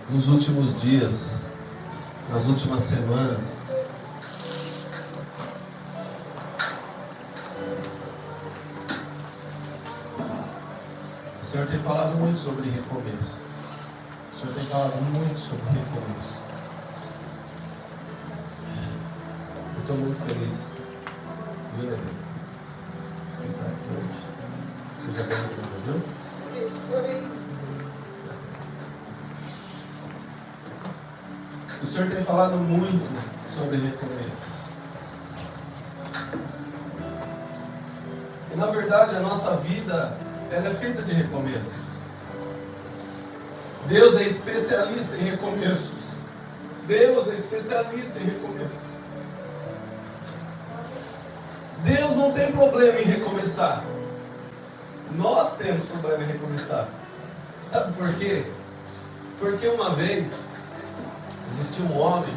nos últimos dias, nas últimas semanas, o Senhor tem falado muito sobre recomeço. O Senhor tem falado muito sobre recomeço. Eu estou muito feliz. Viu, Nenê? Você está aqui hoje. Seja bem-vindo, viu? O Senhor tem falado muito sobre recomeços. E na verdade a nossa vida, ela é feita de recomeços. Deus é especialista em recomeços. Deus é especialista em recomeços. Deus não tem problema em recomeçar. Nós temos problema em recomeçar. Sabe por quê? Porque uma vez existia um homem,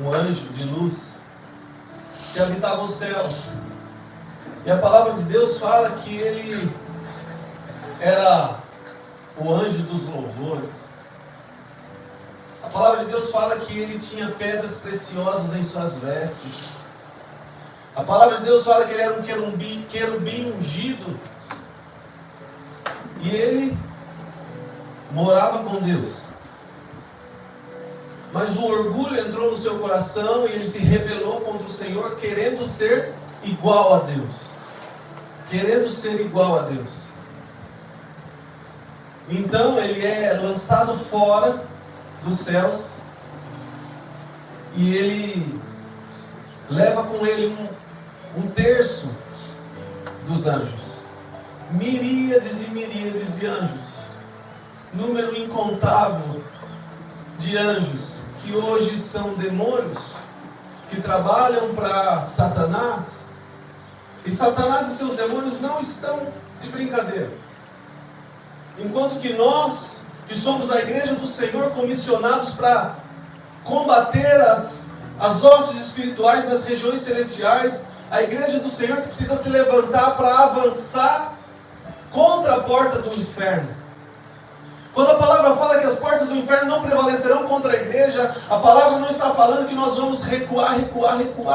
um anjo de luz, que habitava o céu. E a palavra de Deus fala que ele era o anjo dos louvores. A palavra de Deus fala que ele tinha pedras preciosas em suas vestes. A palavra de Deus fala que ele era um querubim ungido. E ele morava com Deus. Mas o orgulho entrou no seu coração e ele se rebelou contra o Senhor, querendo ser igual a Deus. Querendo ser igual a Deus. Então ele é lançado fora dos céus e ele leva com ele um terço dos anjos. Miríades e miríades de anjos. Número incontável de anjos que hoje são demônios, que trabalham para Satanás. E Satanás e seus demônios não estão de brincadeira. Enquanto que nós, que somos a igreja do Senhor, comissionados para combater as hostes espirituais nas regiões celestiais, a igreja do Senhor que precisa se levantar para avançar contra a porta do inferno. Quando a palavra fala que as portas do inferno não prevalecerão contra a igreja, a palavra não está falando que nós vamos recuar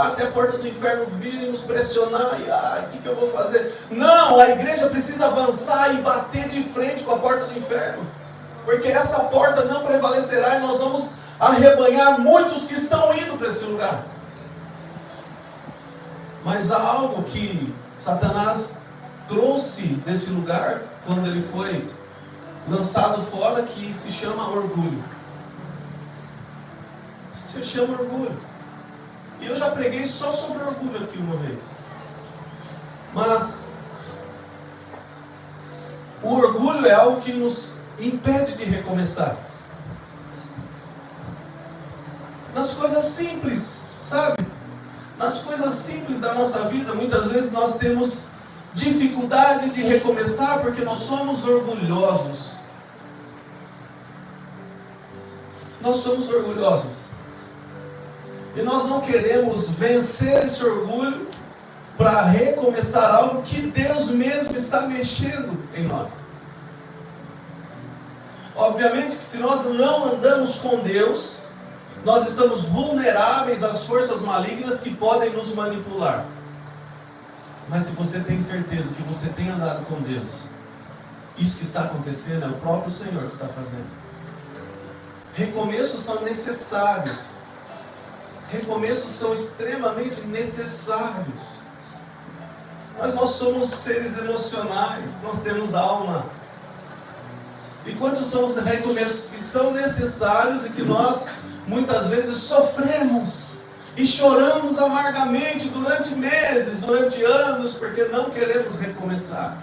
até a porta do inferno vir e nos pressionar e o que eu vou fazer? Não, a igreja precisa avançar e bater de frente com a porta do inferno, porque essa porta não prevalecerá e nós vamos arrebanhar muitos que estão indo para esse lugar. Mas há algo que Satanás trouxe desse lugar quando ele foi lançado fora, que se chama orgulho. Se chama orgulho. E eu já preguei só sobre orgulho aqui uma vez. Mas o orgulho é algo que nos impede de recomeçar. Nas coisas simples, sabe? Nas coisas simples da nossa vida, muitas vezes nós temos dificuldade de recomeçar porque nós somos orgulhosos. Nós somos orgulhosos. E nós não queremos vencer esse orgulho para recomeçar algo que Deus mesmo está mexendo em nós. Obviamente que se nós não andamos com Deus, nós estamos vulneráveis às forças malignas que podem nos manipular. Mas se você tem certeza que você tem andado com Deus, isso que está acontecendo é o próprio Senhor que está fazendo. Recomeços são necessários. Recomeços são extremamente necessários. Mas nós somos seres emocionais, nós temos alma. E quantos são os recomeços que são necessários e que nós muitas vezes sofremos e choramos amargamente durante meses, durante anos, porque não queremos recomeçar.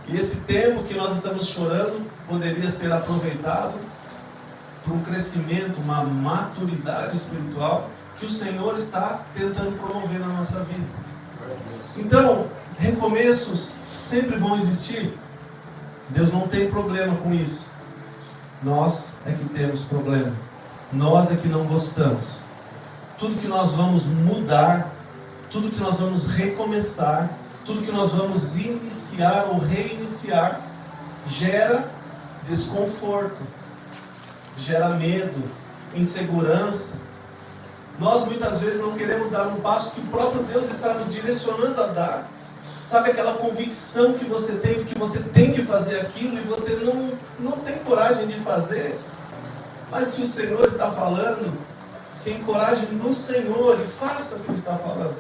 E esse tempo que nós estamos chorando poderia ser aproveitado para um crescimento, uma maturidade espiritual que o Senhor está tentando promover na nossa vida. Então, recomeços sempre vão existir. Deus não tem problema com isso. Nós é que temos problema. Nós é que não gostamos. Tudo que nós vamos mudar, tudo que nós vamos recomeçar, tudo que nós vamos iniciar ou reiniciar, gera desconforto. gera medo, insegurança. Nós muitas vezes não queremos dar um passo que o próprio Deus está nos direcionando a dar. Sabe aquela convicção que você tem que fazer aquilo e você não tem coragem de fazer? Mas se o Senhor está falando, se encoraje no Senhor e faça o que Ele está falando.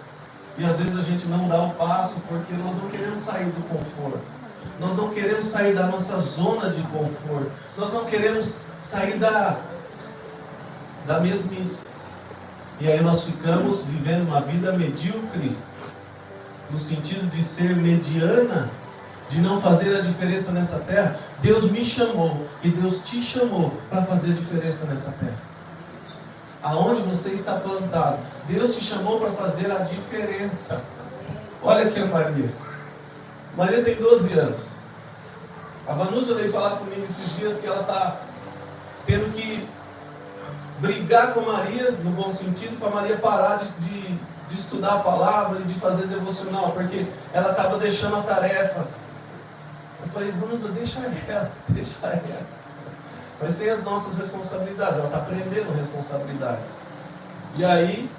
E às vezes a gente não dá o passo porque nós não queremos sair do conforto. Nós não queremos sair da nossa zona de conforto. Nós não queremos sair da mesmice. E aí nós ficamos vivendo uma vida medíocre, no sentido de ser mediana, de não fazer a diferença nessa terra. Deus me chamou e Deus te chamou para fazer a diferença nessa terra. Aonde você está plantado, Deus te chamou para fazer a diferença. Olha aqui a Maria. Maria tem 12 anos. A Vanusa veio falar comigo esses dias que ela está tendo que brigar com Maria, no bom sentido, para Maria parar de estudar a palavra e de fazer devocional, porque ela estava deixando a tarefa. Eu falei, Vanusa, deixa ela. Mas tem as nossas responsabilidades, ela está aprendendo responsabilidades. E aí,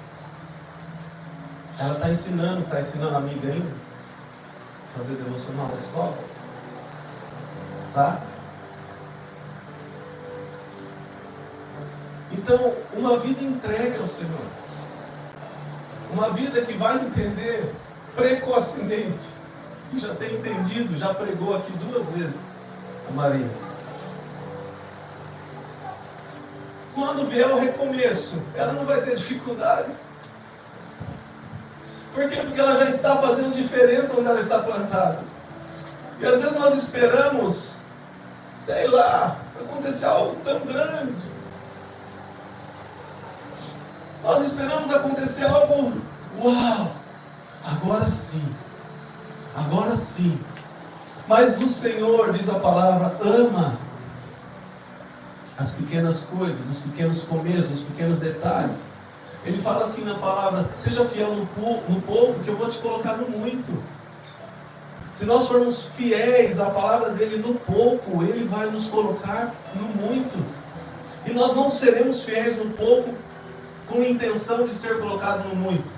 ela está ensinando a amiga ainda, fazer devocional na escola. Tá? Então, uma vida entregue ao Senhor. Uma vida que vai entender precocemente. Que já tem entendido, já pregou aqui 2 vezes a Maria. Quando vier o recomeço, ela não vai ter dificuldades. Por quê? Porque ela já está fazendo diferença onde ela está plantada. E às vezes nós esperamos, sei lá, acontecer algo tão grande. Nós esperamos acontecer algo, uau, agora sim. Mas o Senhor, diz a palavra, ama as pequenas coisas, os pequenos começos, os pequenos detalhes. Ele fala assim na palavra, seja fiel no pouco, que eu vou te colocar no muito. Se nós formos fiéis à palavra dele no pouco, ele vai nos colocar no muito. E nós não seremos fiéis no pouco com a intenção de ser colocado no muito,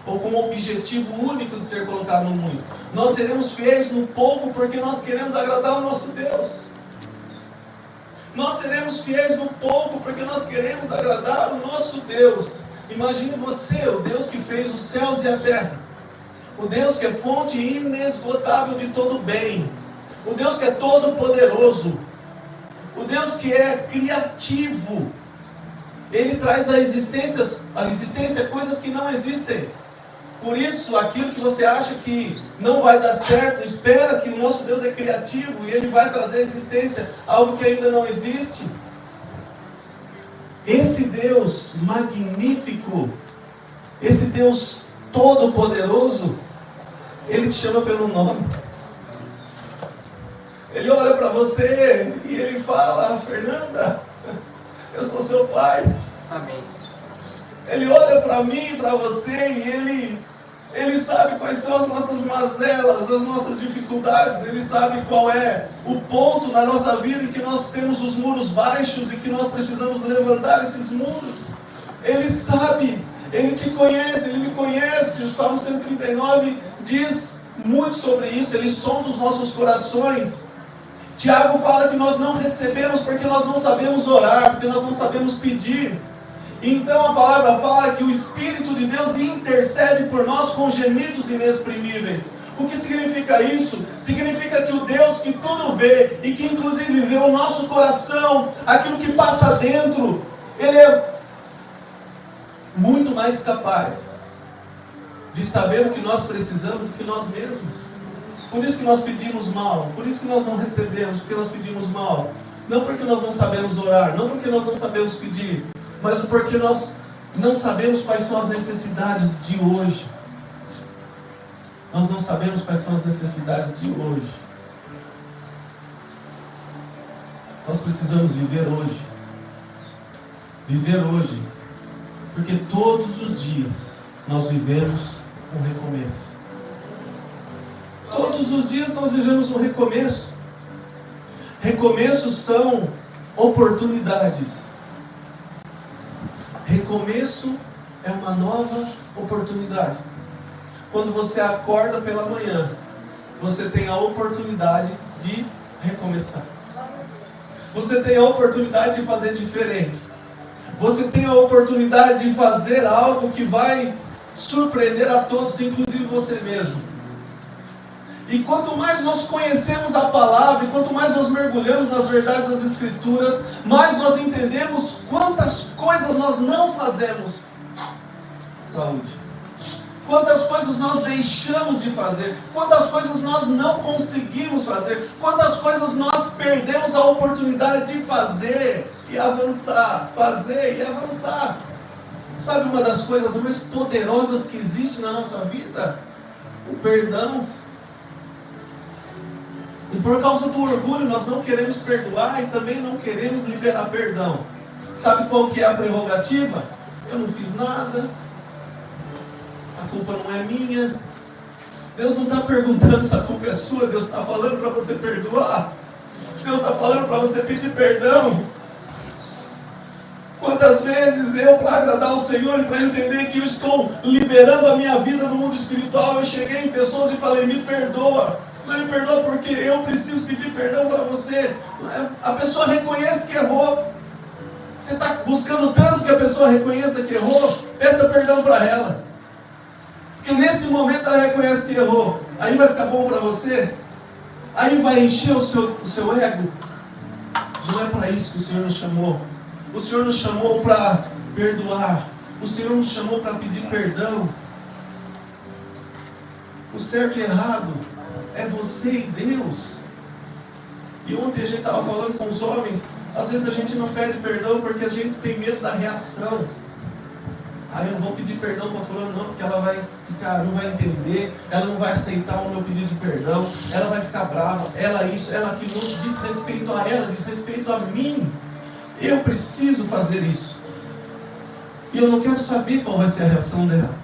ou com o objetivo único de ser colocado no muito. Nós seremos fiéis no pouco porque nós queremos agradar o nosso Deus. Nós seremos fiéis no pouco porque nós queremos agradar o nosso Deus. Imagine você, o Deus que fez os céus e a terra, o Deus que é fonte inesgotável de todo bem, o Deus que é todo poderoso, o Deus que é criativo. Ele traz à existência coisas que não existem. Por isso, aquilo que você acha que não vai dar certo, espera que o nosso Deus é criativo e Ele vai trazer à existência algo que ainda não existe. Esse Deus magnífico, esse Deus todo-poderoso, Ele te chama pelo nome. Ele olha para você e Ele fala, Fernanda, eu sou seu pai. Amém. Ele olha para mim, para você, e Ele sabe quais são as nossas mazelas, as nossas dificuldades. Ele sabe qual é o ponto na nossa vida em que nós temos os muros baixos e que nós precisamos levantar esses muros. Ele sabe, Ele te conhece, Ele me conhece. O Salmo 139 diz muito sobre isso. Ele sonda os nossos corações. Tiago fala que nós não recebemos porque nós não sabemos orar, porque nós não sabemos pedir. Então a palavra fala que o Espírito de Deus intercede por nós com gemidos inexprimíveis. O que significa isso? Significa que o Deus que tudo vê e que inclusive vê o nosso coração, aquilo que passa dentro, Ele é muito mais capaz de saber o que nós precisamos do que nós mesmos. Por isso que nós pedimos mal, por isso que nós não recebemos, porque nós pedimos mal. Não porque nós não sabemos orar, não porque nós não sabemos pedir, mas porque nós não sabemos quais são as necessidades de hoje. Nós não sabemos quais são as necessidades de hoje. Nós precisamos viver hoje. Viver hoje. Porque todos os dias nós vivemos um recomeço. Todos os dias nós vivemos um recomeço. Recomeços são oportunidades recomeço é uma nova oportunidade. Quando você acorda pela manhã, você tem a oportunidade de recomeçar. Você tem a oportunidade de fazer diferente. Você tem a oportunidade de fazer algo que vai surpreender a todos, inclusive você mesmo. E quanto mais nós conhecemos a palavra, e quanto mais nós mergulhamos nas verdades das Escrituras, mais nós entendemos quantas coisas nós não fazemos. Saúde. Quantas coisas nós deixamos de fazer, quantas coisas nós não conseguimos fazer, quantas coisas nós perdemos a oportunidade de fazer e avançar, fazer e avançar. Sabe uma das coisas mais poderosas que existe na nossa vida? O perdão. E por causa do orgulho nós não queremos perdoar e também não queremos liberar perdão. Sabe qual que é a prerrogativa? Eu não fiz nada. A culpa não é minha. Deus não está perguntando se a culpa é sua. Deus está falando para você perdoar. Deus está falando para você pedir perdão. Quantas vezes eu, para agradar o Senhor e para entender que eu estou liberando a minha vida no mundo espiritual, eu cheguei em pessoas e falei, me perdoa. Não me perdoa porque eu preciso pedir perdão para você. A pessoa reconhece que errou. Você está buscando tanto que a pessoa reconheça que errou, peça perdão para ela. Porque nesse momento ela reconhece que errou. Aí vai ficar bom para você? Aí vai encher o seu ego? Não é para isso que o Senhor nos chamou. O Senhor nos chamou para perdoar. O Senhor nos chamou para pedir perdão. O certo e errado é você e Deus. E ontem a gente estava falando com os homens. Às vezes a gente não pede perdão porque a gente tem medo da reação. Eu não vou pedir perdão para fulano não, porque ela vai ficar, não vai entender, ela não vai aceitar o meu pedido de perdão, ela vai ficar brava, ela isso, ela aquilo, não diz respeito a ela, diz respeito a mim. Eu preciso fazer isso. E eu não quero saber qual vai ser a reação dela.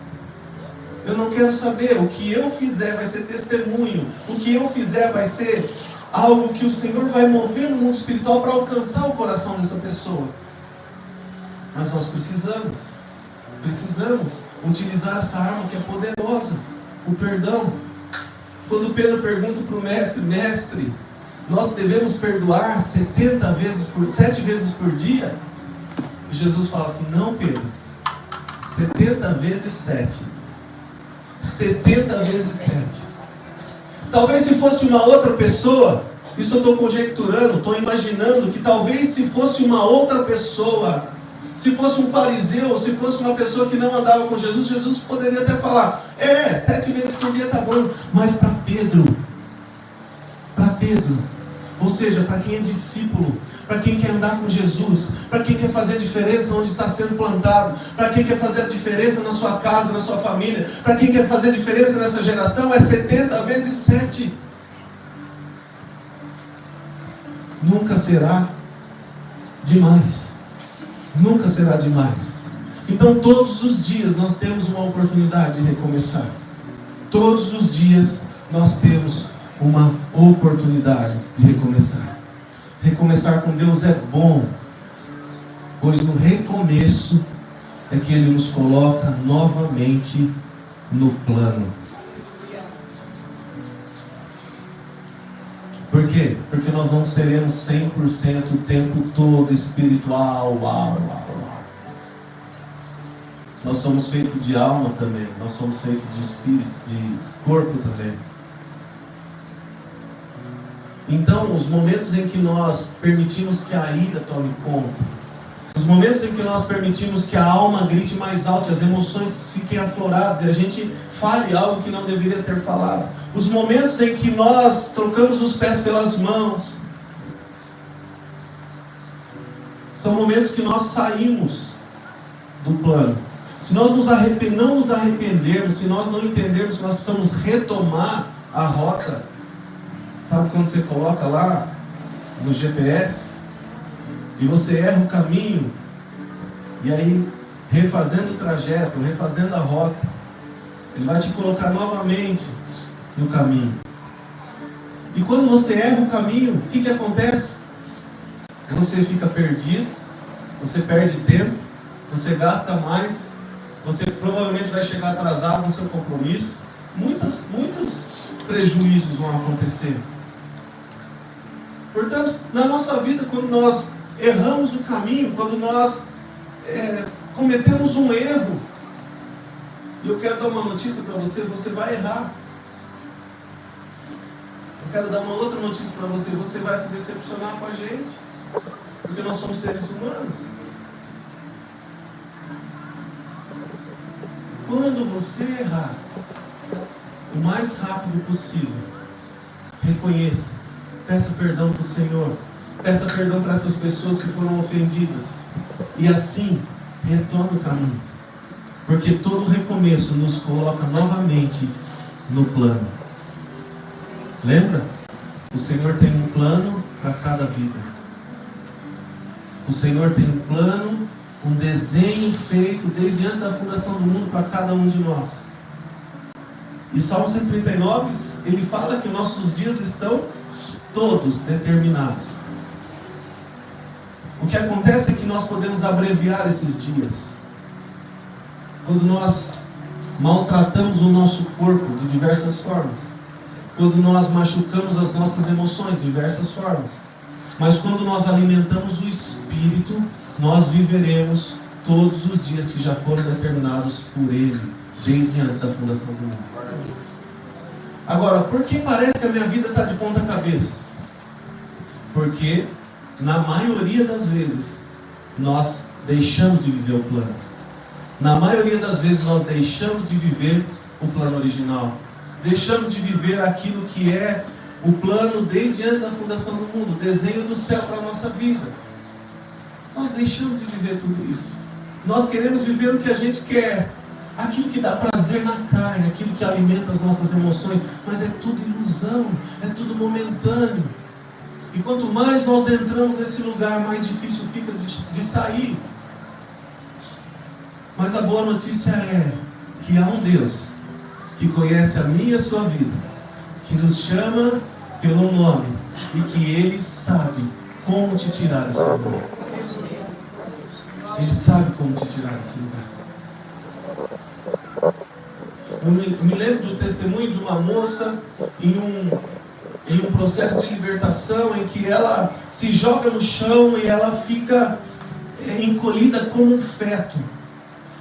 Eu não quero saber. O que eu fizer vai ser testemunho. O que eu fizer vai ser algo que o Senhor vai mover no mundo espiritual para alcançar o coração dessa pessoa. Mas nós precisamos utilizar essa arma que é poderosa, o perdão. Quando Pedro pergunta para o mestre, mestre, nós devemos perdoar 7 vezes por dia? E Jesus fala assim, não Pedro, 70 vezes 7. 70 vezes 7. Talvez se fosse uma outra pessoa, isso eu estou conjecturando, estou imaginando que talvez se fosse uma outra pessoa, se fosse um fariseu, se fosse uma pessoa que não andava com Jesus, Jesus poderia até falar, 7 vezes por dia está bom. Mas para Pedro, ou seja, para quem é discípulo, para quem quer andar com Jesus, para quem quer fazer a diferença onde está sendo plantado, para quem quer fazer a diferença na sua casa, na sua família, para quem quer fazer a diferença nessa geração, é 70 vezes 7. Nunca será demais. Nunca será demais. Então todos os dias nós temos uma oportunidade de recomeçar. Todos os dias nós temos uma oportunidade de recomeçar. Recomeçar com Deus é bom, pois no recomeço é que Ele nos coloca novamente no plano. Por quê? Porque nós não seremos 100% o tempo todo espiritual. Nós somos feitos de alma também. Nós somos feitos de espírito, de corpo também. Então, os momentos em que nós permitimos que a ira tome conta, os momentos em que nós permitimos que a alma grite mais alto, as emoções fiquem afloradas e a gente fale algo que não deveria ter falado, os momentos em que nós trocamos os pés pelas mãos, são momentos que nós saímos do plano. Se nós não nos arrependermos, se nós não entendermos que nós precisamos retomar a rota, sabe quando você coloca lá no GPS e você erra o caminho, e aí refazendo o trajeto, refazendo a rota, ele vai te colocar novamente no caminho. E quando você erra o caminho, o que acontece? Você fica perdido, você perde tempo, você gasta mais, você provavelmente vai chegar atrasado no seu compromisso. Muitos prejuízos vão acontecer. Portanto, na nossa vida, quando nós erramos o caminho, quando nós cometemos um erro, e eu quero dar uma notícia para você, você vai errar. Eu quero dar uma outra notícia para você, você vai se decepcionar com a gente, porque nós somos seres humanos. Quando você errar, o mais rápido possível, reconheça, peça perdão para o Senhor, peça perdão para essas pessoas que foram ofendidas, e assim, retome o caminho, porque todo recomeço nos coloca novamente no plano. Lembra? O Senhor tem um plano para cada vida. O Senhor tem um plano, um desenho feito desde antes da fundação do mundo para cada um de nós. E Salmo 139, ele fala que nossos dias estão todos determinados. O que acontece é que nós podemos abreviar esses dias. Quando nós maltratamos o nosso corpo de diversas formas. Quando nós machucamos as nossas emoções de diversas formas. Mas quando nós alimentamos o Espírito, nós viveremos todos os dias que já foram determinados por Ele, desde antes da fundação do mundo. Agora, por que parece que a minha vida está de ponta cabeça? Porque, na maioria das vezes, nós deixamos de viver o plano. Na maioria das vezes, nós deixamos de viver o plano original. Deixamos de viver aquilo que é o plano desde antes da fundação do mundo, o desenho do céu para a nossa vida. Nós deixamos de viver tudo isso. Nós queremos viver o que a gente quer, aquilo que dá prazer na carne, aquilo que alimenta as nossas emoções, mas é tudo ilusão, é tudo momentâneo. E quanto mais nós entramos nesse lugar, mais difícil fica de sair. Mas a boa notícia é que há um Deus que conhece a minha e a sua vida, que nos chama pelo nome e que Ele sabe como te tirar desse lugar. Ele sabe como te tirar desse lugar. Eu me lembro do testemunho de uma moça em um processo de libertação em que ela se joga no chão e ela fica encolhida como um feto.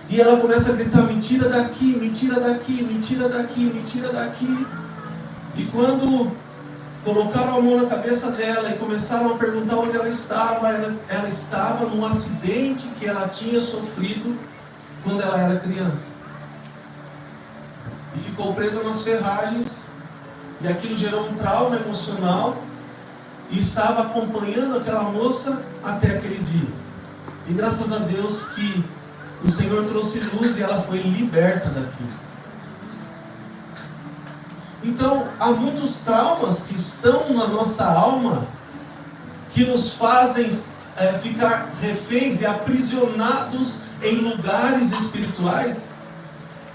E ela começa a gritar: me tira daqui, me tira daqui, me tira daqui, me tira daqui. E quando colocaram a mão na cabeça dela e começaram a perguntar onde ela estava num acidente que ela tinha sofrido quando ela era criança. E ficou presa nas ferragens, e aquilo gerou um trauma emocional, e estava acompanhando aquela moça até aquele dia. E graças a Deus que o Senhor trouxe luz e ela foi liberta daquilo. Então, há muitos traumas que estão na nossa alma, que nos fazem ficar reféns e aprisionados em lugares espirituais,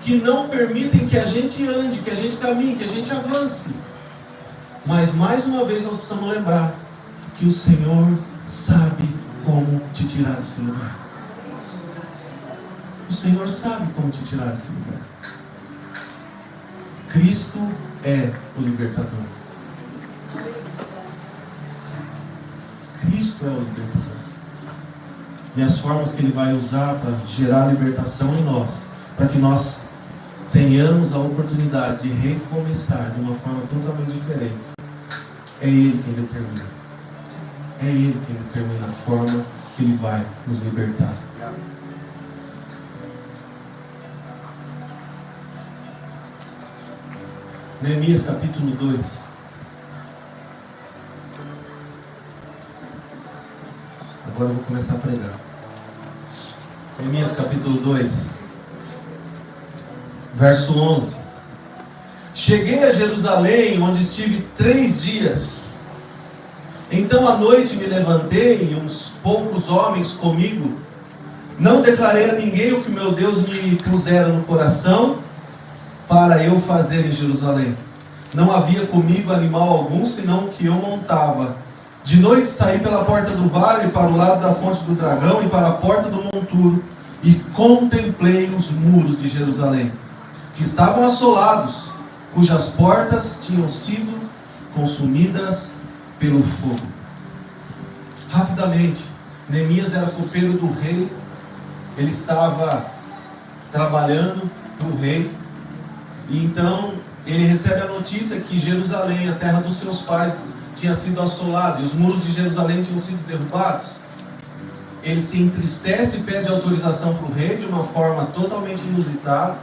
que não permitem que a gente ande, que a gente caminhe, que a gente avance. Mas, mais uma vez, nós precisamos lembrar que o Senhor sabe como te tirar desse lugar. O Senhor sabe como te tirar desse lugar. Cristo é o libertador. Cristo é o libertador. E as formas que Ele vai usar para gerar libertação em nós, para que nós tenhamos a oportunidade de recomeçar de uma forma totalmente diferente, é Ele quem determina. É Ele quem determina a forma que Ele vai nos libertar. Neemias capítulo 2. Agora eu vou começar a pregar. Neemias capítulo 2, verso 11. Cheguei a Jerusalém, onde estive 3 dias. Então à noite me levantei e uns poucos homens comigo. Não declarei a ninguém o que meu Deus me pusera no coração para eu fazer em Jerusalém. Não havia comigo animal algum, senão o que eu montava. De noite saí pela porta do vale para o lado da fonte do dragão e para a porta do monturo, e contemplei os muros de Jerusalém, que estavam assolados, cujas portas tinham sido consumidas pelo fogo. Rapidamente, Neemias era copeiro do rei, ele estava trabalhando para o rei, e então ele recebe a notícia que Jerusalém, a terra dos seus pais, tinha sido assolada, e os muros de Jerusalém tinham sido derrubados. Ele se entristece e pede autorização para o rei de uma forma totalmente inusitada.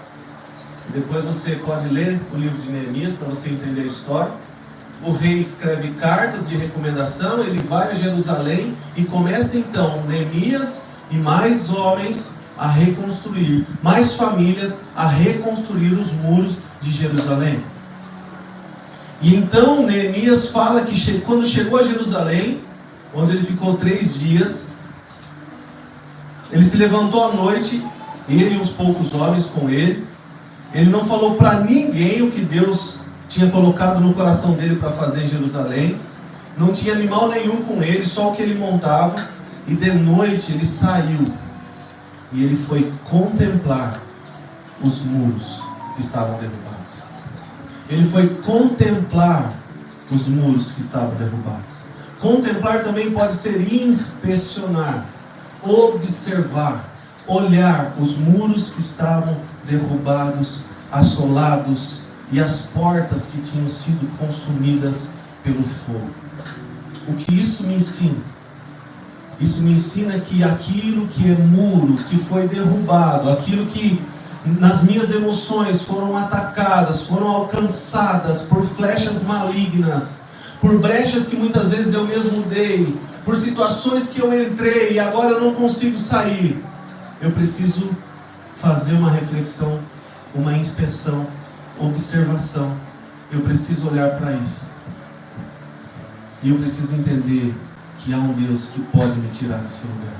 Depois você pode ler o livro de Neemias para você entender a história. O rei escreve cartas de recomendação, ele vai a Jerusalém e começa então Neemias e mais homens a reconstruir, mais famílias a reconstruir os muros de Jerusalém. E então Neemias fala que quando chegou a Jerusalém, onde ele ficou 3 dias, ele se levantou à noite, ele e uns poucos homens com ele. Ele não falou para ninguém o que Deus tinha colocado no coração dele para fazer em Jerusalém. Não tinha animal nenhum com ele, só o que ele montava. E de noite ele saiu e ele foi contemplar os muros que estavam derrubados. Ele foi contemplar os muros que estavam derrubados. Contemplar também pode ser inspecionar, observar, olhar os muros que estavam derrubados, assolados, e as portas que tinham sido consumidas pelo fogo. O que isso me ensina? Isso me ensina que aquilo que é muro, que foi derrubado, aquilo que nas minhas emoções foram atacadas, foram alcançadas por flechas malignas, por brechas que muitas vezes eu mesmo dei, por situações que eu entrei e agora eu não consigo sair. Eu preciso fazer uma reflexão, uma inspeção, observação. Eu preciso olhar para isso. E eu preciso entender que há um Deus que pode me tirar desse lugar.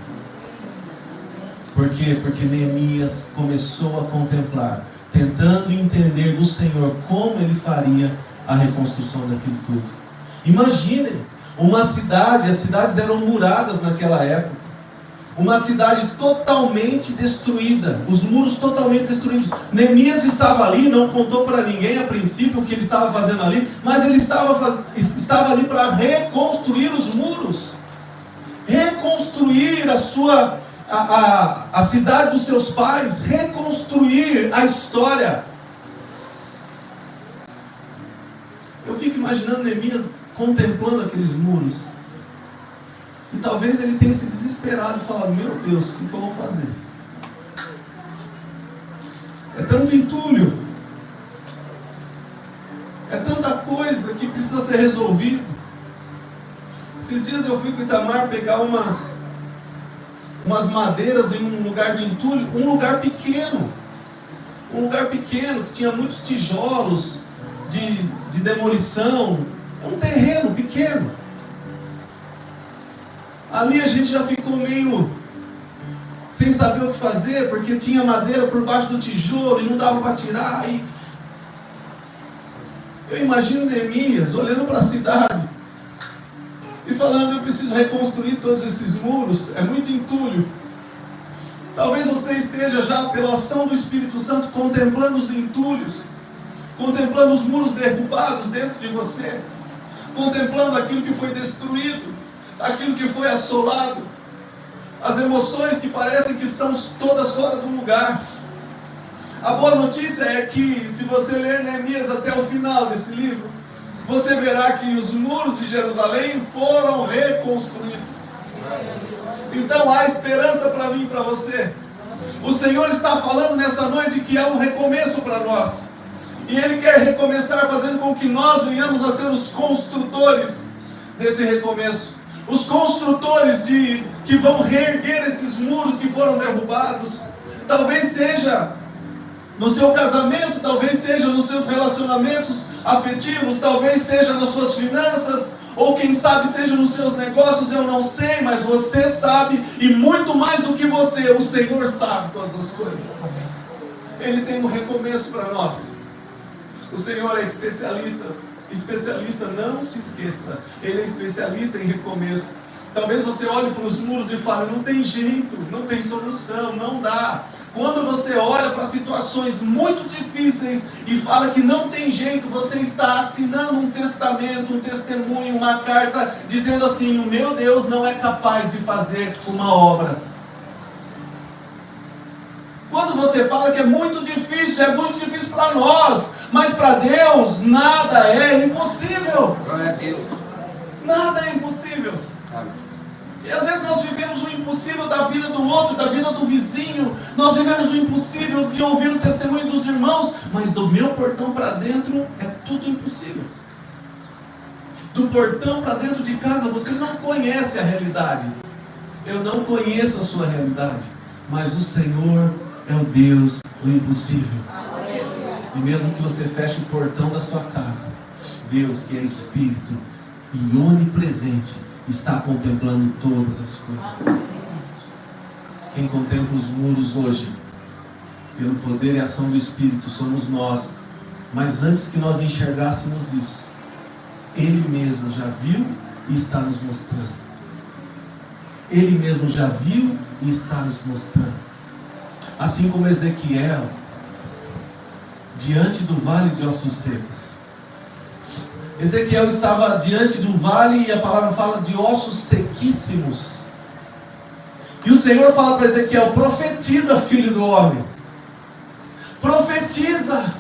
Por quê? Porque Neemias começou a contemplar, tentando entender do Senhor como ele faria a reconstrução daquilo tudo. Imaginem uma cidade, as cidades eram muradas naquela época, uma cidade totalmente destruída, os muros totalmente destruídos. Neemias estava ali, não contou para ninguém a princípio o que ele estava fazendo ali, mas ele estava ali para reconstruir os muros, reconstruir a cidade dos seus pais, reconstruir a história. Eu fico imaginando Neemias contemplando aqueles muros. E talvez ele tenha se desesperado e falado: meu Deus, o que eu vou fazer? É tanto entulho, é tanta coisa que precisa ser resolvido. Esses dias eu fui para Itamar pegar umas madeiras em um lugar de entulho, um lugar pequeno, que tinha muitos tijolos de demolição, um terreno pequeno. Ali a gente já ficou meio sem saber o que fazer, porque tinha madeira por baixo do tijolo e não dava para tirar. E eu imagino Neemias olhando para a cidade e falando: eu preciso reconstruir todos esses muros, é muito entulho. Talvez você esteja já, pela ação do Espírito Santo, contemplando os entulhos, contemplando os muros derrubados dentro de você, contemplando aquilo que foi destruído, aquilo que foi assolado, as emoções que parecem que estão todas fora do lugar. A boa notícia é que, se você ler Neemias até o final desse livro, você verá que os muros de Jerusalém foram reconstruídos. Então há esperança para mim e para você. O Senhor está falando nessa noite que há um recomeço para nós, e Ele quer recomeçar fazendo com que nós venhamos a ser os construtores desse recomeço, os construtores que vão reerguer esses muros que foram derrubados. Talvez seja no seu casamento, talvez seja nos seus relacionamentos afetivos, talvez seja nas suas finanças, ou quem sabe seja nos seus negócios. Eu não sei, mas você sabe, e muito mais do que você, o Senhor sabe todas as coisas. Ele tem um recomeço para nós. O Senhor é especialista, não se esqueça, Ele é especialista em recomeço. Talvez você olhe para os muros e fale, não tem jeito, não tem solução, não dá. Quando você olha para situações muito difíceis e fala que não tem jeito, você está assinando um testamento, um testemunho, uma carta, dizendo assim, o meu Deus não é capaz de fazer uma obra. Quando você fala que é muito difícil para nós, mas para Deus nada é impossível. Glória a Deus. Nada é impossível. E às vezes nós vivemos o impossível da vida do outro, da vida do vizinho. Nós vivemos o impossível de ouvir o testemunho dos irmãos. Mas do meu portão para dentro é tudo impossível. Do portão para dentro de casa você não conhece a realidade. Eu não conheço a sua realidade. Mas o Senhor é o Deus do impossível. E mesmo que você feche o portão da sua casa, Deus, que é Espírito e onipresente, está contemplando todas as coisas. Quem contempla os muros hoje, pelo poder e ação do Espírito, somos nós. Mas antes que nós enxergássemos isso, Ele mesmo já viu e está nos mostrando. Ele mesmo já viu e está nos mostrando. Assim como Ezequiel, diante do vale de ossos secos. Ezequiel estava diante de um vale e a palavra fala de ossos sequíssimos. E o Senhor fala para Ezequiel, profetiza, filho do homem. Profetiza,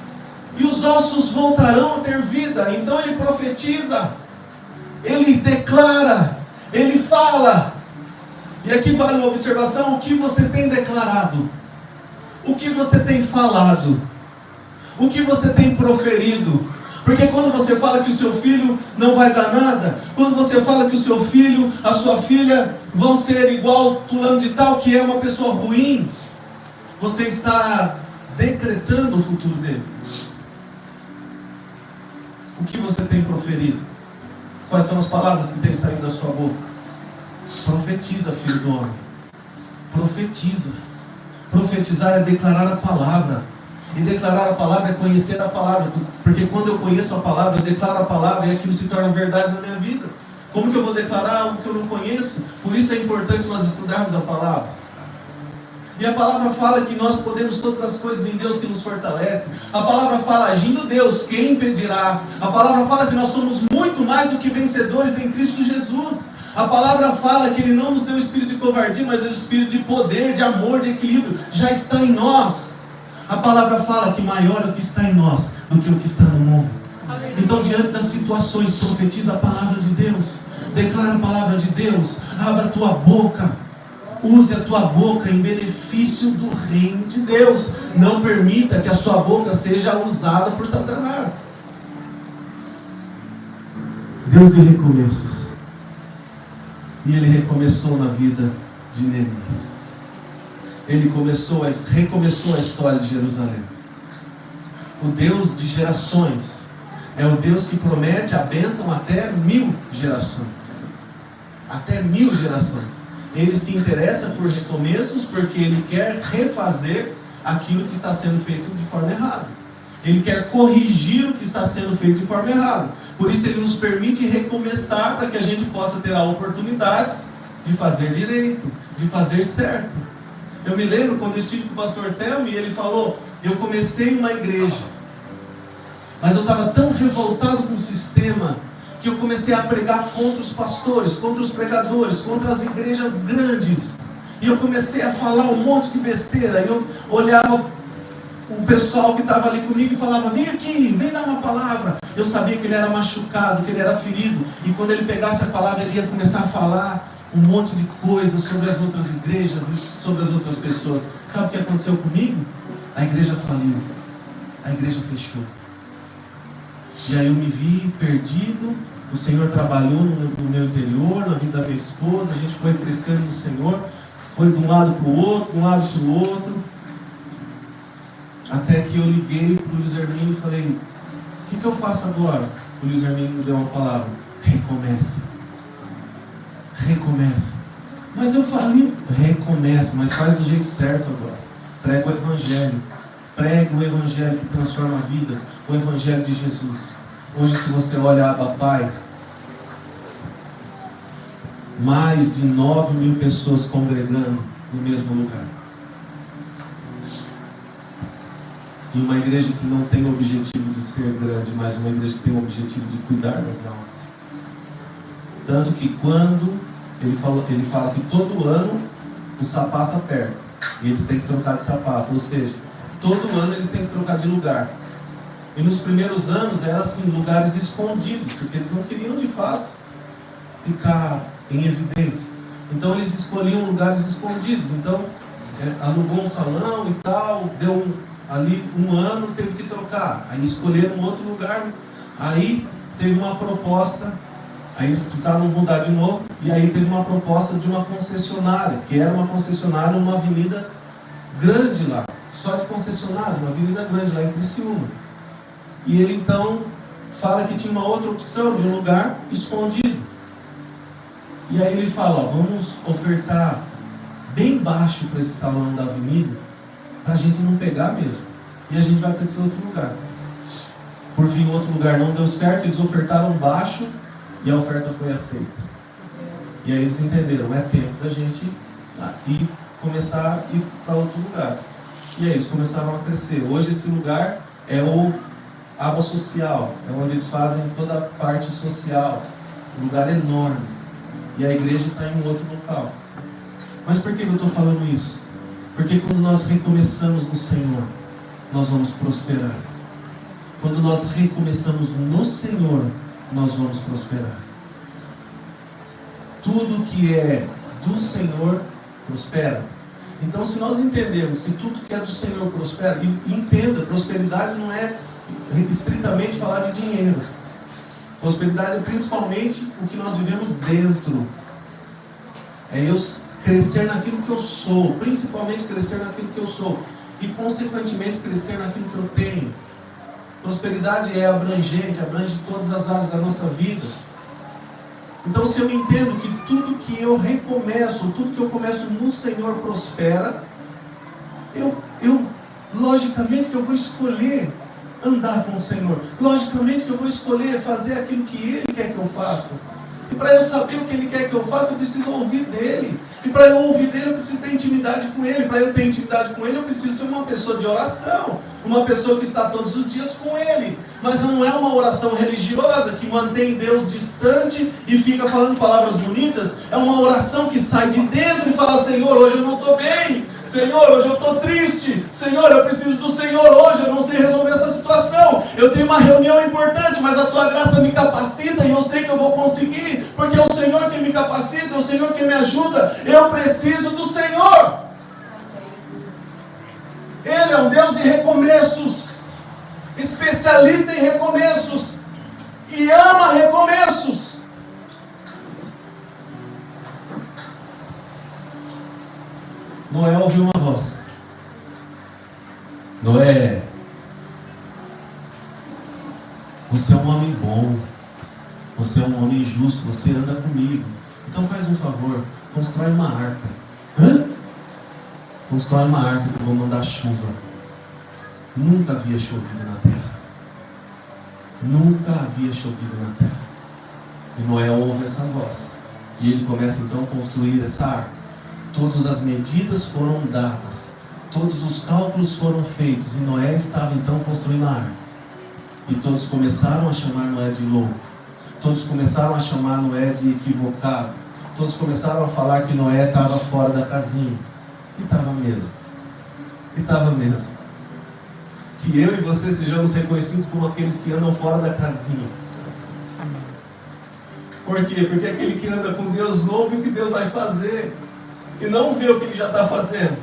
e os ossos voltarão a ter vida. Então ele profetiza, ele declara, ele fala. E aqui vale uma observação, o que você tem declarado? O que você tem falado? O que você tem proferido? Porque quando você fala que o seu filho não vai dar nada, quando você fala que o seu filho, a sua filha vão ser igual fulano de tal, que é uma pessoa ruim, você está decretando o futuro dele. O que você tem proferido? Quais são as palavras que têm saído da sua boca? Profetiza, filho do homem. Profetiza. Profetizar é declarar a palavra. E declarar a palavra é conhecer a palavra. Porque quando eu conheço a palavra, eu declaro a palavra e aquilo se torna verdade na minha vida. Como que eu vou declarar algo que eu não conheço? Por isso é importante nós estudarmos a palavra. E a palavra fala que nós podemos todas as coisas em Deus que nos fortalece. A palavra fala, agindo Deus, quem impedirá? A palavra fala que nós somos muito mais do que vencedores em Cristo Jesus. A palavra fala que Ele não nos deu o espírito de covardia, mas o espírito de poder, de amor, de equilíbrio. Já está em nós. A palavra fala que maior é o que está em nós do que o que está no mundo. Então, diante das situações, profetiza a palavra de Deus. Declara a palavra de Deus. Abra a tua boca. Use a tua boca em benefício do reino de Deus. Não permita que a sua boca seja usada por Satanás. Deus de recomeços. E Ele recomeçou na vida de Neemias. Ele recomeçou a história de Jerusalém. O Deus de gerações é o Deus que promete a bênção até 1000 gerações. Até 1000 gerações. Ele se interessa por recomeços porque Ele quer refazer aquilo que está sendo feito de forma errada. Ele quer corrigir o que está sendo feito de forma errada. Por isso Ele nos permite recomeçar para que a gente possa ter a oportunidade de fazer direito, de fazer certo. Eu me lembro quando eu estive com o pastor Telmo e ele falou, eu comecei uma igreja, mas eu estava tão revoltado com o sistema, que eu comecei a pregar contra os pastores, contra os pregadores, contra as igrejas grandes, e eu comecei a falar um monte de besteira. Eu olhava o pessoal que estava ali comigo e falava, vem aqui, vem dar uma palavra. Eu sabia que ele era machucado, que ele era ferido, e quando ele pegasse a palavra, ele ia começar a falar um monte de coisas sobre as outras igrejas e sobre as outras pessoas. Sabe o que aconteceu comigo? A igreja faliu, a igreja fechou. E aí eu me vi perdido. O Senhor trabalhou no meu interior, na vida da minha esposa. A gente foi crescendo no Senhor, foi de um lado para o outro, de um lado para o outro, até que eu liguei para o Luiz Hermínio e falei, o que eu faço agora? O Luiz Hermínio me deu uma palavra, recomeça. Recomeça. Mas eu falei, recomeça, mas faz do jeito certo agora. Prega o Evangelho. Prega o Evangelho que transforma vidas. O Evangelho de Jesus. Hoje, se você olha a Abba Pai, mais de 9.000 pessoas congregando no mesmo lugar. E uma igreja que não tem o objetivo de ser grande, mas uma igreja que tem o objetivo de cuidar das almas. Tanto que quando ele fala que todo ano o sapato aperta e eles têm que trocar de sapato, ou seja, todo ano eles têm que trocar de lugar. E nos primeiros anos era assim, lugares escondidos, porque eles não queriam de fato ficar em evidência. Então eles escolhiam lugares escondidos. Então alugou um salão e tal, deu ali um ano, teve que trocar. Aí escolheram um outro lugar. Aí teve uma proposta, aí eles precisaram mudar de novo. E aí teve uma proposta de uma concessionária, que era uma concessionária numa avenida grande lá, só de concessionária, uma avenida grande lá em Criciúma. E ele então fala que tinha uma outra opção de um lugar escondido. E aí ele fala, ó, vamos ofertar bem baixo para esse salão da avenida, para a gente não pegar mesmo. E a gente vai para esse outro lugar. Por fim, outro lugar não deu certo, eles ofertaram baixo e a oferta foi aceita. E aí eles entenderam, é tempo da gente ir, começar a ir para outros lugares. E aí eles começaram a crescer. Hoje esse lugar é o aba social, é onde eles fazem toda a parte social. Um lugar enorme. E a igreja está em um outro local. Mas por que eu estou falando isso? Porque quando nós recomeçamos no Senhor, nós vamos prosperar. Quando nós recomeçamos no Senhor, nós vamos prosperar. Tudo que é do Senhor prospera. Então, se nós entendemos que tudo que é do Senhor prospera, e entenda, prosperidade não é estritamente falar de dinheiro. Prosperidade é principalmente o que nós vivemos dentro. É eu crescer naquilo que eu sou, principalmente crescer naquilo que eu sou, e consequentemente crescer naquilo que eu tenho. Prosperidade é abrangente, abrange todas as áreas da nossa vida. Então, se eu entendo que tudo que eu recomeço, tudo que eu começo no Senhor prospera, eu logicamente que eu vou escolher andar com o Senhor. Logicamente que eu vou escolher fazer aquilo que Ele quer que eu faça. E para eu saber o que Ele quer que eu faça, eu preciso ouvir dEle. E para eu ouvir dEle, eu preciso ter intimidade com Ele. Para eu ter intimidade com Ele, eu preciso ser uma pessoa de oração. Uma pessoa que está todos os dias com Ele. Mas não é uma oração religiosa que mantém Deus distante e fica falando palavras bonitas. É uma oração que sai de dentro e fala, Senhor, hoje eu não estou bem. Senhor, hoje eu estou triste. Senhor, eu preciso do Senhor hoje. Eu não sei resolver essa situação. Eu tenho uma reunião importante, mas a Tua graça me capacita e eu sei que eu vou conseguir, porque é o Senhor que me capacita, é o Senhor que me ajuda. Eu preciso do Senhor. Ele é um Deus de recomeços, especialista em recomeços e ama recomeços. Noé ouviu uma voz. Noé, você é um homem bom, você é um homem justo, você anda comigo. Então faz um favor, constrói uma arca. Hã? Constrói uma arca que eu vou mandar chuva. Nunca havia chovido na terra. Nunca havia chovido na terra. E Noé ouve essa voz. E ele começa então a construir essa arca. Todas as medidas foram dadas. Todos os cálculos foram feitos. E Noé estava então construindo a arca. E todos começaram a chamar Noé de louco. Todos começaram a chamar Noé de equivocado. Todos começaram a falar que Noé estava fora da casinha. E estava mesmo. E estava mesmo. Que eu e você sejamos reconhecidos como aqueles que andam fora da casinha. Por quê? Porque aquele que anda com Deus ouve o que Deus vai fazer. E não vê o que Ele já está fazendo.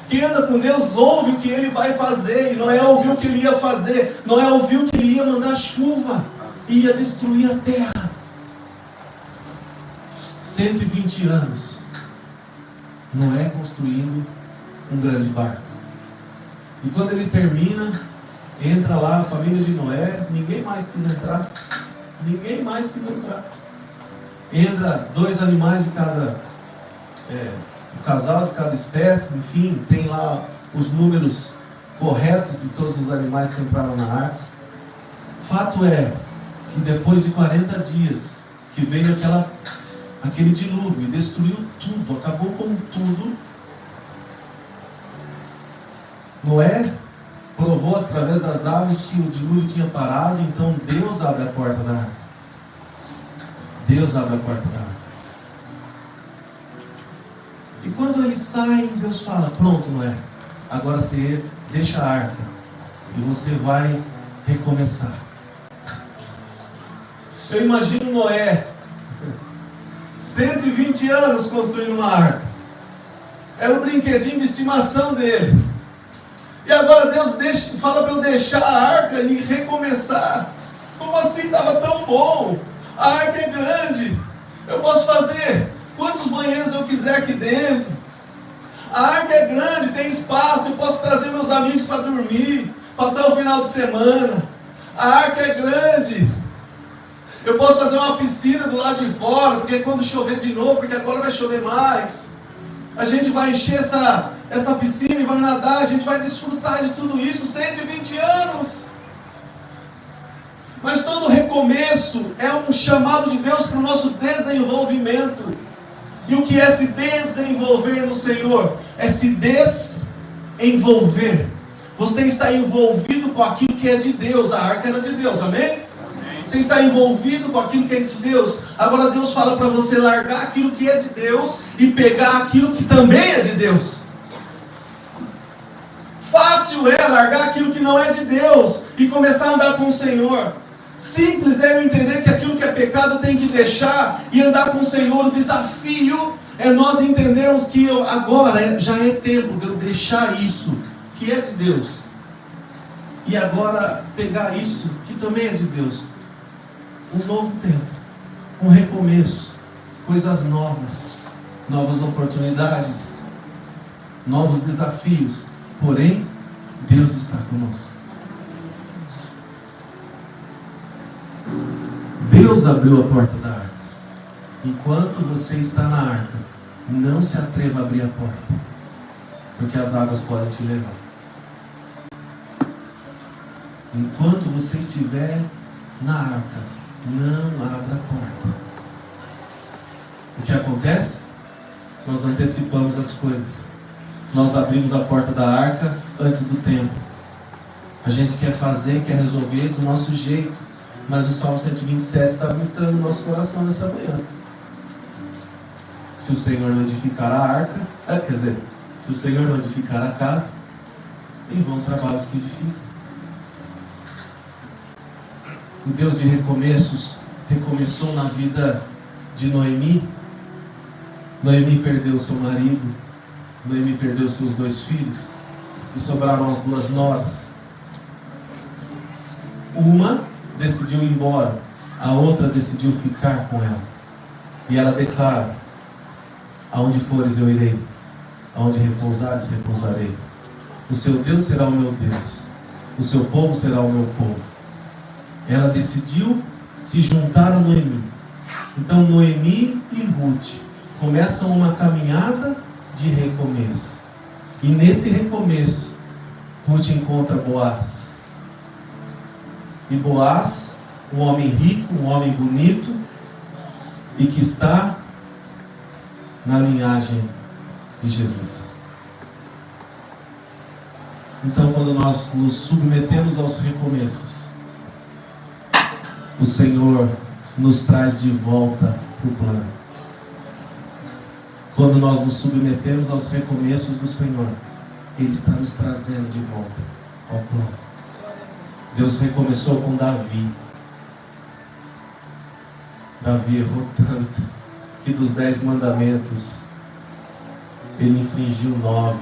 Quem anda com Deus ouve o que Ele vai fazer. E Noé ouviu o que Ele ia fazer. Noé ouviu que Ele ia mandar chuva. E ia destruir a terra. 120 anos. Noé construindo um grande barco. E quando ele termina, entra lá a família de Noé, ninguém mais quis entrar. Ninguém mais quis entrar. Entra 2 animais de cada, um casal de cada espécie, enfim, tem lá os números corretos de todos os animais que entraram na arca. Fato é que depois de 40 dias, que veio aquele dilúvio, destruiu tudo, acabou com tudo. Noé provou através das aves que o dilúvio tinha parado, então Deus abre a porta da arca. Deus abre a porta da arca. E quando eles saem, Deus fala: pronto, Noé, agora você deixa a arca e você vai recomeçar. Eu imagino Noé, 120 anos construindo uma arca. Era o brinquedinho de estimação dele. E agora Deus fala para eu deixar a arca e recomeçar. Como assim? Estava tão bom. A arca é grande. Eu posso fazer quantos banheiros eu quiser aqui dentro. A arca é grande, tem espaço. Eu posso trazer meus amigos para dormir, passar o final de semana. A arca é grande. Eu posso fazer uma piscina do lado de fora, porque quando chover de novo, porque agora vai chover mais, a gente vai encher essa piscina e vai nadar, a gente vai desfrutar de tudo isso. 120 anos. Mas todo recomeço é um chamado de Deus para o nosso desenvolvimento. E o que é se desenvolver no Senhor? É se desenvolver. Você está envolvido com aquilo que é de Deus. A arca era de Deus, amém? Você está envolvido com aquilo que é de Deus. Agora Deus fala para você largar aquilo que é de Deus e pegar aquilo que também é de Deus. Fácil é largar aquilo que não é de Deus e começar a andar com o Senhor. Simples é eu entender que aquilo que é pecado eu tenho que deixar e andar com o Senhor. O desafio é nós entendermos que agora já é tempo de eu deixar isso que é de Deus e agora pegar isso que também é de Deus. Um novo tempo, um recomeço, coisas novas, novas oportunidades, novos desafios. Porém, Deus está conosco. Deus abriu a porta da arca. Enquanto você está na arca, não se atreva a abrir a porta, porque as águas podem te levar. Enquanto você estiver na arca, não abra a porta. O que acontece? Nós antecipamos as coisas. Nós abrimos a porta da arca antes do tempo. A gente quer fazer, quer resolver do nosso jeito. Mas o Salmo 127 está ministrando no nosso coração nessa manhã. Se o Senhor não edificar a arca, se o Senhor não edificar a casa, em vão trabalhos que edificam. O Deus de recomeços recomeçou na vida de Noemi. Noemi perdeu seu marido, Noemi perdeu seus 2 filhos e sobraram as 2 noras. Uma decidiu ir embora, a outra decidiu ficar com ela. E ela declara: aonde fores eu irei, aonde repousares repousarei. O seu Deus será o meu Deus, o seu povo será o meu povo. Ela decidiu se juntar a Noemi. Então Noemi e Ruth começam uma caminhada de recomeço. E nesse recomeço, Ruth encontra Boaz. E Boaz, um homem rico, um homem bonito, e que está na linhagem de Jesus. Então, quando nós nos submetemos aos recomeços, o Senhor nos traz de volta para o plano. Quando nós nos submetemos aos recomeços do Senhor, Ele está nos trazendo de volta ao plano. Deus recomeçou com Davi. Davi errou tanto que dos 10 mandamentos ele infringiu 9.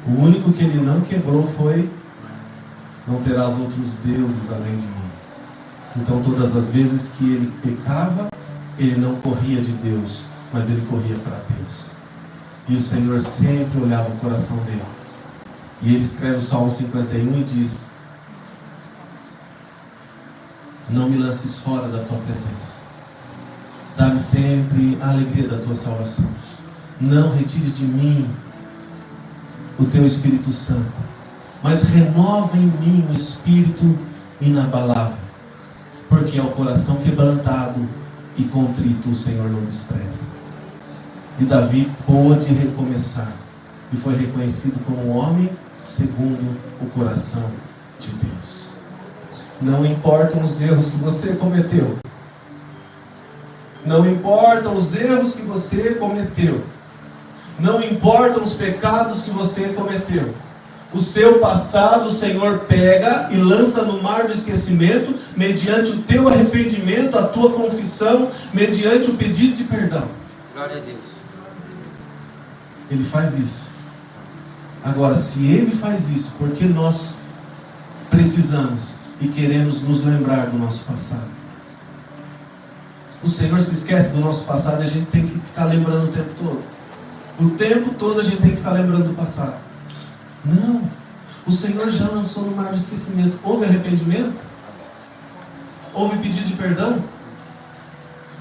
O único que ele não quebrou foi: não terás outros deuses além de mim. Então todas as vezes que ele pecava, ele não corria de Deus, mas ele corria para Deus. E o Senhor sempre olhava o coração dele. E ele escreve o Salmo 51 e diz: não me lances fora da tua presença. Dá-me sempre a alegria da tua salvação. Não retires de mim o teu Espírito Santo, mas renova em mim o espírito inabalável. Porque ao coração quebrantado e contrito o Senhor não despreza. E Davi pôde recomeçar e foi reconhecido como um homem segundo o coração de Deus. Não importam os erros que você cometeu. Não importam os erros que você cometeu. Não importam os pecados que você cometeu. O seu passado o Senhor pega e lança no mar do esquecimento, mediante o teu arrependimento, a tua confissão, mediante o pedido de perdão. Glória a Deus. Ele faz isso. Agora, se Ele faz isso, por que nós precisamos e queremos nos lembrar do nosso passado? O Senhor se esquece do nosso passado e a gente tem que ficar lembrando o tempo todo. O tempo todo a gente tem que ficar lembrando do passado. Não. O Senhor já lançou no mar do esquecimento. Houve arrependimento? Houve pedido de perdão?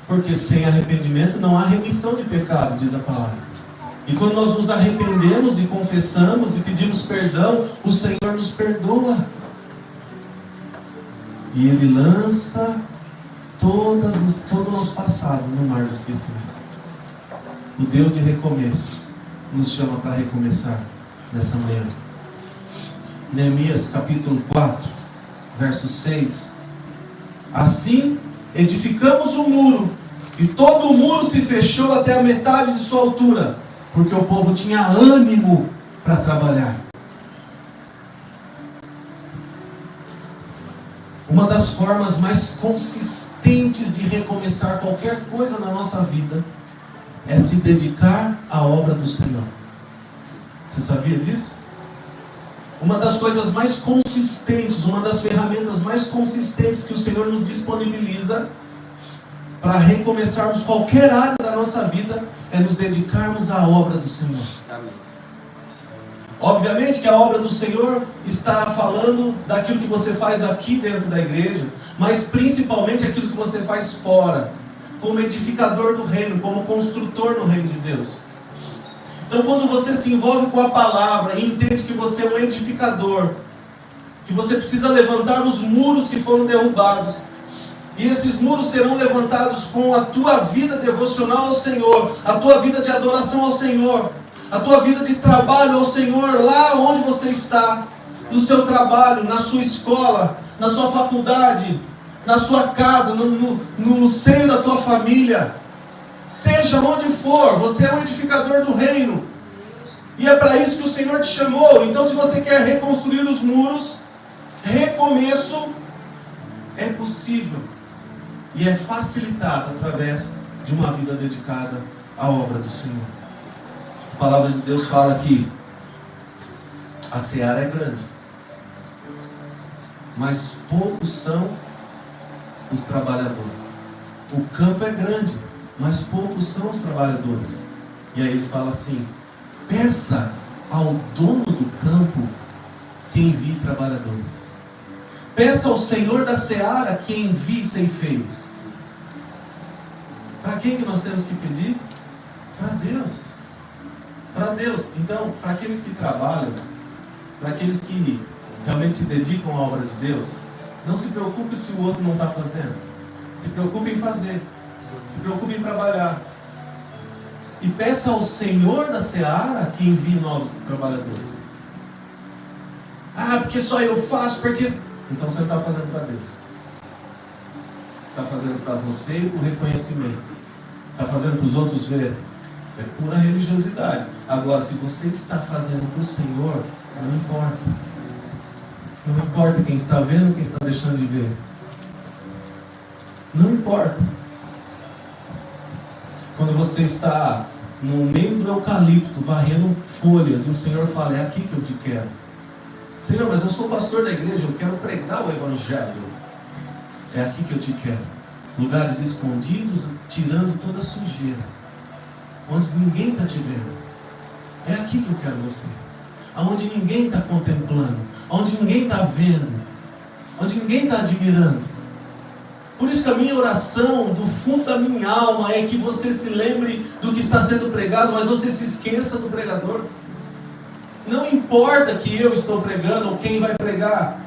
Porque sem arrependimento não há remissão de pecados, diz a palavra. E quando nós nos arrependemos e confessamos e pedimos perdão, o Senhor nos perdoa. E Ele lança todo o nosso passado no mar do esquecimento. O Deus de recomeços nos chama para recomeçar nessa manhã. Neemias capítulo 4, verso 6. Assim edificamos o muro, e todo o muro se fechou até a metade de sua altura, porque o povo tinha ânimo para trabalhar. Uma das formas mais consistentes de recomeçar qualquer coisa na nossa vida é se dedicar à obra do Senhor. Você sabia disso? Uma das coisas mais consistentes, uma das ferramentas mais consistentes que o Senhor nos disponibiliza para recomeçarmos qualquer área da nossa vida é nos dedicarmos à obra do Senhor. Amém. Obviamente que a obra do Senhor está falando daquilo que você faz aqui dentro da igreja, mas principalmente aquilo que você faz fora, como edificador do reino, como construtor no reino de Deus. Então, quando você se envolve com a palavra e entende que você é um edificador, que você precisa levantar os muros que foram derrubados, e esses muros serão levantados com a tua vida devocional ao Senhor, a tua vida de adoração ao Senhor, a tua vida de trabalho ao Senhor, lá onde você está, no seu trabalho, na sua escola, na sua faculdade, na sua casa, no seio da tua família, seja onde for, você é um edificador do reino, e é para isso que o Senhor te chamou. Então, se você quer reconstruir os muros, recomeço é possível, e é facilitado através de uma vida dedicada à obra do Senhor. A palavra de Deus fala que a seara é grande, mas poucos são os trabalhadores. O campo é grande, mas poucos são os trabalhadores. E aí ele fala assim: peça ao dono do campo que envie trabalhadores. Peça ao Senhor da seara que envie ceifeiros. Para quem que nós temos que pedir? Para Deus. Para Deus. Então, para aqueles que trabalham, para aqueles que realmente se dedicam à obra de Deus, não se preocupe se o outro não está fazendo. Se preocupe em fazer. Se preocupe em trabalhar. E peça ao Senhor da seara que envie novos trabalhadores. Ah, porque só eu faço, porque... Então você não está fazendo para Deus. Você está fazendo para você e por reconhecimento. Está fazendo para os outros verem. É pura religiosidade. Agora, se você está fazendo para o Senhor, não importa. Não importa quem está vendo, quem está deixando de ver. Não importa. Quando você está no meio do eucalipto, varrendo folhas, e o Senhor fala: é aqui que eu te quero. Senhor, mas eu sou pastor da igreja, eu quero pregar o Evangelho. É aqui que eu te quero. Lugares escondidos, tirando toda a sujeira, onde ninguém está te vendo. É aqui que eu quero você. Onde ninguém está contemplando, onde ninguém está vendo, onde ninguém está admirando. Por isso que a minha oração do fundo da minha alma é que você se lembre do que está sendo pregado, mas você se esqueça do pregador. Não importa que eu estou pregando ou quem vai pregar.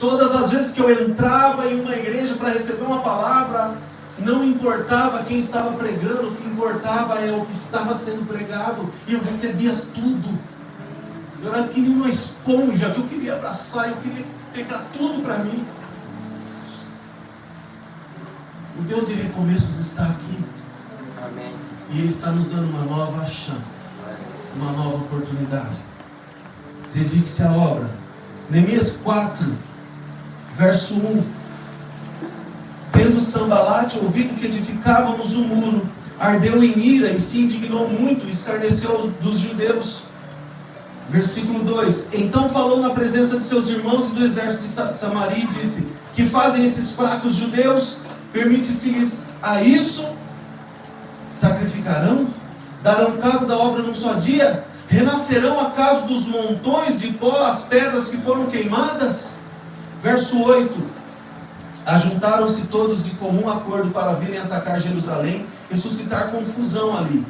Todas as vezes que eu entrava em uma igreja para receber uma palavra, Não importava quem estava pregando, o que importava é o que estava sendo pregado. E eu recebia tudo. Eu era que nem uma esponja que eu queria abraçar, eu queria pegar tudo para mim. O Deus de recomeços está aqui. Amém. E Ele está nos dando uma nova chance, uma nova oportunidade. Dedique-se à obra. Neemias 4, verso 1. Tendo Sambalate ouvido que edificávamos o muro, ardeu em ira e se indignou muito, escarneceu dos judeus. Versículo 2: Então falou na presença de seus irmãos e do exército de Samaria e disse: Que fazem esses fracos judeus? Permite-se-lhes a isso? Sacrificarão? Darão cabo da obra num só dia? Renascerão acaso dos montões de pó as pedras que foram queimadas? Verso 8: Ajuntaram-se todos de comum acordo para virem atacar Jerusalém e suscitar confusão ali.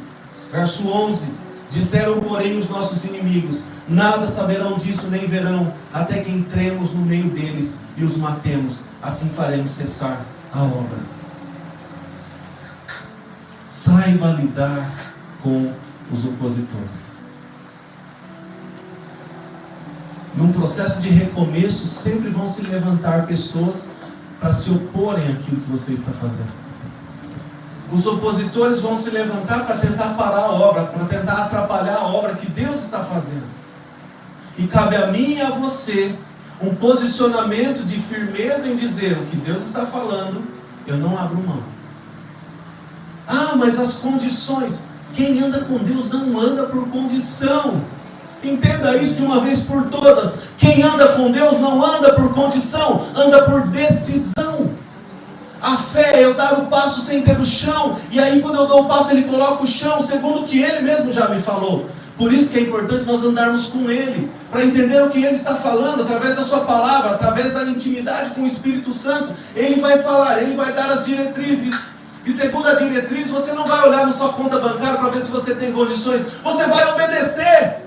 Verso 11: Disseram, porém, os nossos inimigos: Nada saberão disso nem verão, até que entremos no meio deles e os matemos. Assim faremos cessar a obra. Saiba lidar com os opositores. Num processo de recomeço, sempre vão se levantar pessoas para se oporem àquilo que você está fazendo. Os opositores vão se levantar para tentar parar a obra, para tentar atrapalhar a obra que Deus está fazendo. E cabe a mim e a você um posicionamento de firmeza em dizer: o que Deus está falando, eu não abro mão. Ah, mas as condições. Quem anda com Deus não anda por condição. Entenda isso de uma vez por todas. Quem anda com Deus não anda por condição, anda por decisão. A fé é eu dar o passo sem ter o chão. E aí quando eu dou o passo, Ele coloca o chão, segundo o que Ele mesmo já me falou. Por isso que é importante nós andarmos com Ele, para entender o que Ele está falando, através da sua palavra, através da intimidade com o Espírito Santo. Ele vai falar, Ele vai dar as diretrizes. E segundo a diretriz, você não vai olhar na sua conta bancária para ver se você tem condições. Você vai obedecer.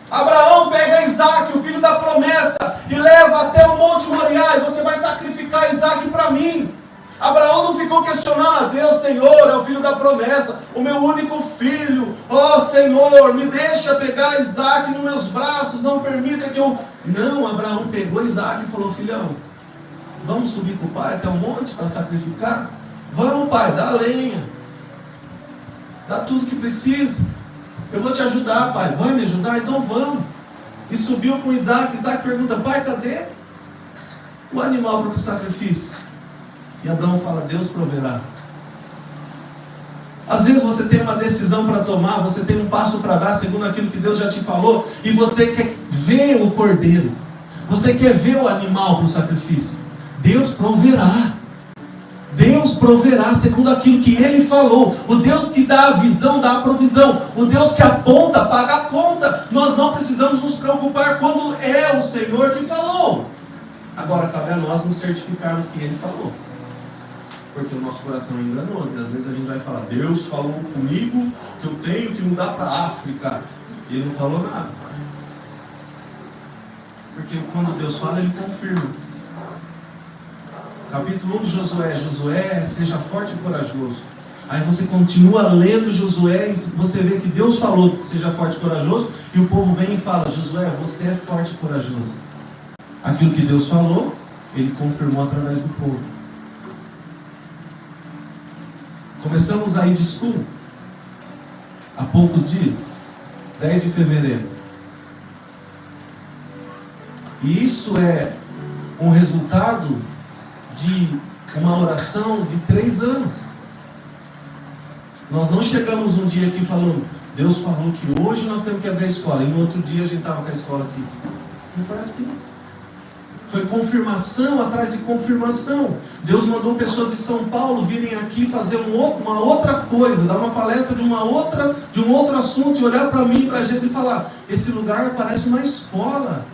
Abraão pega Isaac, o filho da promessa, e leva até o Monte Moriá, e você vai sacrificar Isaac para mim. Abraão não ficou questionando a Deus: Senhor, é o filho da promessa, o meu único filho, ó Senhor, me deixa pegar Isaac nos meus braços, não permita que eu... Não, Abraão pegou Isaac e falou: filhão, vamos subir com o pai até o monte para sacrificar? Vamos, pai, dá lenha, dá tudo que precisa. Eu vou te ajudar, pai. Vai me ajudar? Então vamos. E subiu com Isaac. Isaac pergunta: pai, cadê o animal para o sacrifício? E Abraão fala: Deus proverá. Às vezes você tem uma decisão para tomar, você tem um passo para dar, segundo aquilo que Deus já te falou, e você quer ver o cordeiro, você quer ver o animal para o sacrifício. Deus proverá. Deus proverá segundo aquilo que Ele falou. O Deus que dá a visão, dá a provisão. O Deus que aponta, paga a conta. Nós não precisamos nos preocupar quando é o Senhor que falou. Agora cabe a nós nos certificarmos que Ele falou. Porque o nosso coração é enganoso. E às vezes a gente vai falar: Deus falou comigo que eu tenho que mudar para a África. E Ele não falou nada. Porque quando Deus fala, Ele confirma. Capítulo 1 de Josué: Josué, seja forte e corajoso. Aí você continua lendo Josué e você vê que Deus falou: seja forte e corajoso. E o povo vem e fala: Josué, você é forte e corajoso. Aquilo que Deus falou, Ele confirmou através do povo. Começamos a ir de school há poucos dias, 10 de fevereiro. E isso é um resultado de uma oração de 3 anos. Nós não chegamos um dia aqui falando: Deus falou que hoje nós temos que abrir a escola, e no outro dia a gente estava com a escola aqui. Não foi assim. Foi confirmação atrás de confirmação. Deus mandou pessoas de São Paulo virem aqui fazer uma outra coisa, dar uma palestra de um outro assunto, e olhar para mim, para a gente e falar: esse lugar parece uma escola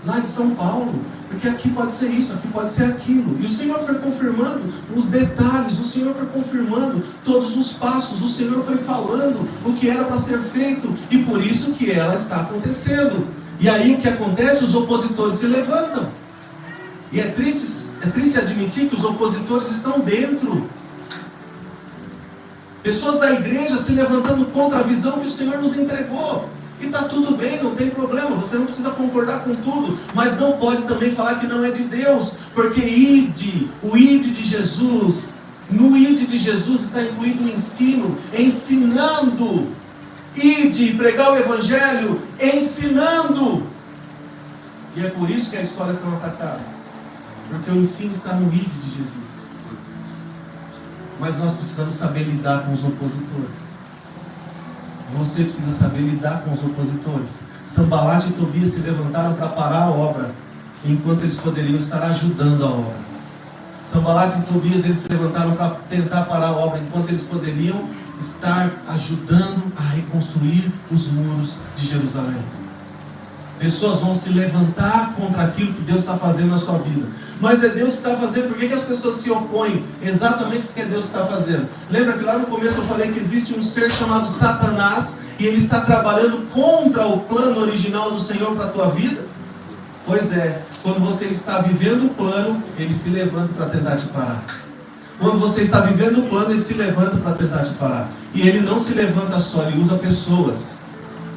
lá de São Paulo, porque aqui pode ser isso, aqui pode ser aquilo. E o Senhor foi confirmando os detalhes, o Senhor foi confirmando todos os passos, o Senhor foi falando o que era para ser feito, e por isso que ela está acontecendo. E aí o que acontece? Os opositores se levantam. E é triste é triste admitir que os opositores estão dentro. Pessoas da igreja se levantando contra a visão que o Senhor nos entregou. E está tudo bem, não tem problema, você não precisa concordar com tudo, mas não pode também falar que não é de Deus, porque o ide de Jesus, no ide de Jesus está incluído o ensino, ensinando, ide, pregar o evangelho, ensinando. E é por isso que a escola é tão atacada, porque o ensino está no ide de Jesus. Mas nós precisamos saber lidar com os opositores. Você precisa saber lidar com os opositores. Sanbalat e Tobias se levantaram para parar a obra, enquanto eles poderiam estar ajudando a obra. Sanbalat e Tobias, eles se levantaram para tentar parar a obra, enquanto eles poderiam estar ajudando a reconstruir os muros de Jerusalém. Pessoas vão se levantar contra aquilo que Deus está fazendo na sua vida. Mas é Deus que está fazendo. Por que as pessoas se opõem? Exatamente porque é Deus que está fazendo. Lembra que lá no começo eu falei que existe um ser chamado Satanás, e ele está trabalhando contra o plano original do Senhor para a tua vida? Pois é, quando você está vivendo o plano, ele se levanta para tentar te parar. Quando você está vivendo o plano, ele se levanta para tentar te parar. E ele não se levanta só, ele usa pessoas.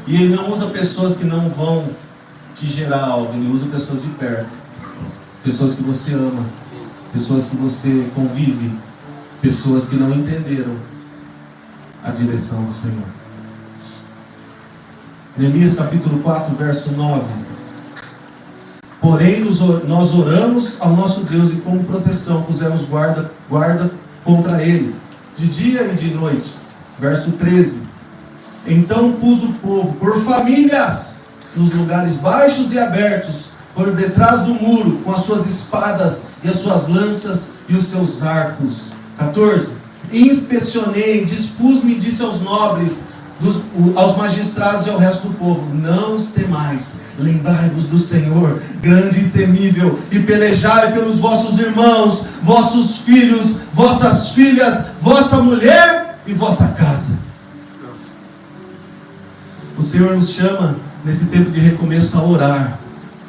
E ele não usa pessoas que não vão te gerar algo, ele usa pessoas de perto, pessoas que você ama, pessoas que você convive, pessoas que não entenderam a direção do Senhor. Neemias capítulo 4, verso 9. Porém nós oramos ao nosso Deus, e como proteção pusemos guarda contra eles, de dia e de noite. Verso 13. Então pus o povo por famílias nos lugares baixos e abertos, por detrás do muro, com as suas espadas e as suas lanças e os seus arcos. 14. Inspecionei, dispus-me e disse aos nobres, aos magistrados e ao resto do povo: não os temais, lembrai-vos do Senhor, grande e temível, e pelejai pelos vossos irmãos, vossos filhos, vossas filhas, vossa mulher e vossa casa. O Senhor nos chama nesse tempo de recomeço a orar,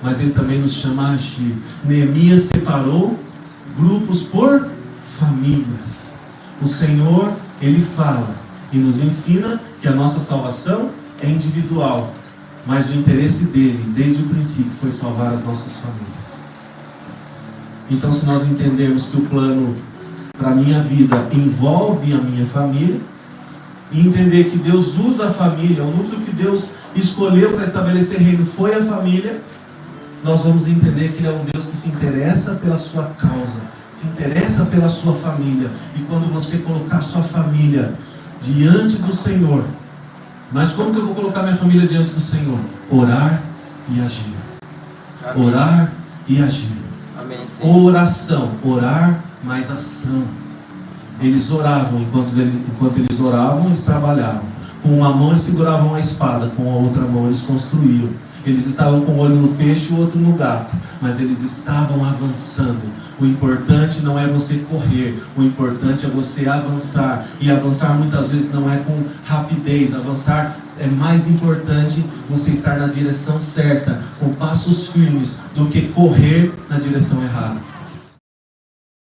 mas Ele também nos chama a agir. Neemias separou grupos por famílias. O Senhor, Ele fala e nos ensina que a nossa salvação é individual, mas o interesse dele, desde o princípio, foi salvar as nossas famílias. Então, se nós entendermos que o plano para a minha vida envolve a minha família, e entender que Deus usa a família, o núcleo que Deus escolheu para estabelecer reino foi a família, nós vamos entender que Ele é um Deus que se interessa pela sua causa, se interessa pela sua família. E quando você colocar a sua família diante do Senhor, mas como que eu vou colocar minha família diante do Senhor? Orar e agir. Amém. Orar e agir. Amém, oração, orar mais ação. Eles oravam, enquanto eles oravam, eles trabalhavam. Com uma mão eles seguravam a espada, com a outra mão eles construíam. Eles estavam com um olho no peixe e o outro no gato, mas eles estavam avançando. O importante não é você correr, o importante é você avançar. E avançar muitas vezes não é com rapidez. Avançar é mais importante você estar na direção certa, com passos firmes, do que correr na direção errada.